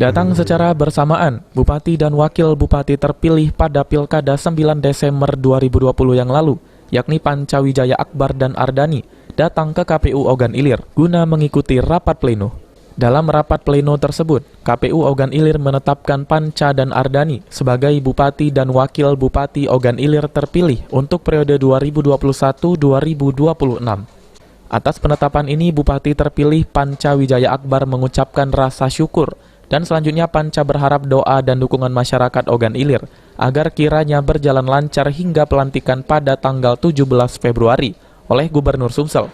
Datang secara bersamaan, Bupati dan Wakil Bupati terpilih pada Pilkada 9 Desember 2020 yang lalu, yakni Pancawijaya Akbar dan Ardani, datang ke KPU Ogan Ilir guna mengikuti rapat pleno. Dalam rapat pleno tersebut, KPU Ogan Ilir menetapkan Panca dan Ardani sebagai Bupati dan Wakil Bupati Ogan Ilir terpilih untuk periode 2021-2026. Atas penetapan ini, Bupati terpilih Pancawijaya Akbar mengucapkan rasa syukur, dan selanjutnya Panca berharap doa dan dukungan masyarakat Ogan Ilir agar kiranya berjalan lancar hingga pelantikan pada tanggal 17 Februari oleh Gubernur Sumsel.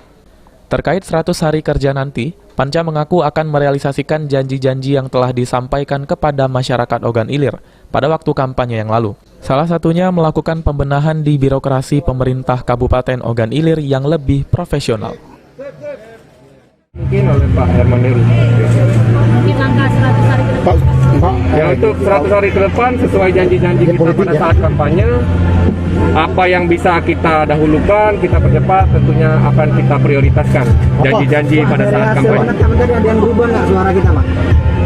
Terkait 100 hari kerja nanti, Panca mengaku akan merealisasikan janji-janji yang telah disampaikan kepada masyarakat Ogan Ilir pada waktu kampanye yang lalu. Salah satunya melakukan pembenahan di birokrasi pemerintah Kabupaten Ogan Ilir yang lebih profesional. Mungkin oleh Pak Hermanil. Mungkin langkah 100 hari ke depan. Ya, untuk 100 hari ke depan sesuai janji-janji kita pada saat kampanye, apa yang bisa kita dahulukan, kita percepat, tentunya akan kita prioritaskan janji-janji pada saat kampanye. Tadi ada yang berubah nggak suara kita, Pak?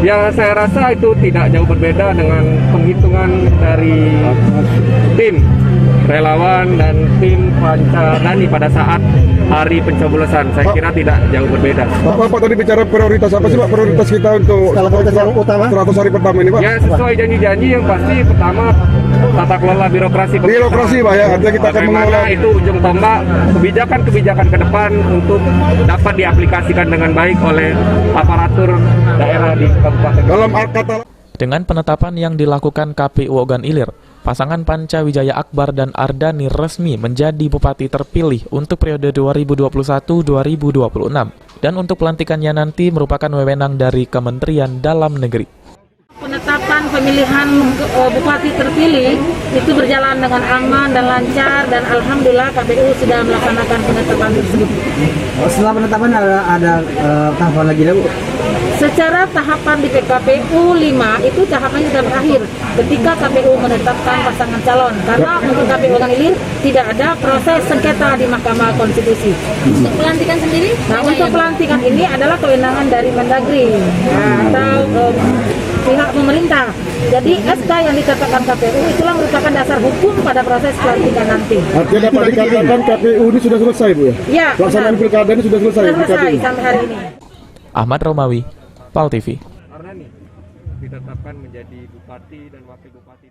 Ya, saya rasa itu tidak jauh berbeda dengan penghitungan dari tim relawan dan tim Panca Dani pada saat hari pencoblosan. Saya kira tidak jauh berbeda. Pak tadi bicara prioritas apa sih Pak, prioritas kita untuk Prioritas yang utama 100 hari pertama ini Pak? Ya, sesuai janji-janji yang pasti pertama tata kelola birokrasi. Birokrasi Pak ya, artinya kita akan Bagaimana mengelola itu ujung tombak kebijakan-kebijakan ke depan untuk dapat diaplikasikan dengan baik oleh aparatur daerah di Kabupaten. dalam kata. Dengan penetapan yang dilakukan KPU Ogan Ilir, pasangan Pancawijaya Akbar dan Ardani resmi menjadi Bupati terpilih untuk periode 2021-2026. Dan untuk pelantikannya nanti merupakan wewenang dari Kementerian Dalam Negeri. Penetapan pemilihan Bupati terpilih itu berjalan dengan aman dan lancar, dan alhamdulillah KPU sudah melaksanakan penetapan tersebut. Setelah penetapan ada tahapan lagi Bu? Secara tahapan di PKPU 5 itu tahapannya sudah berakhir ketika KPU menetapkan pasangan calon, karena untuk KPU Ogan Ilir tidak ada proses sengketa di Mahkamah Konstitusi. Untuk pelantikan sendiri? Nah, untuk pelantikan ini adalah kewenangan dari Mendagri atau pihak pemerintah. Jadi SK yang ditetapkan KPU itulah merupakan dasar hukum pada proses pelantikan nanti. Artinya dapat dikatakan KPU ini sudah selesai Bu ya? Ya, Pelaksanaan pilkada ini sudah selesai. sudah selesai sampai hari ini. Ahmad Romawi, PAL TV. Ardani ditetapkan menjadi Bupati dan Wakil Bupati.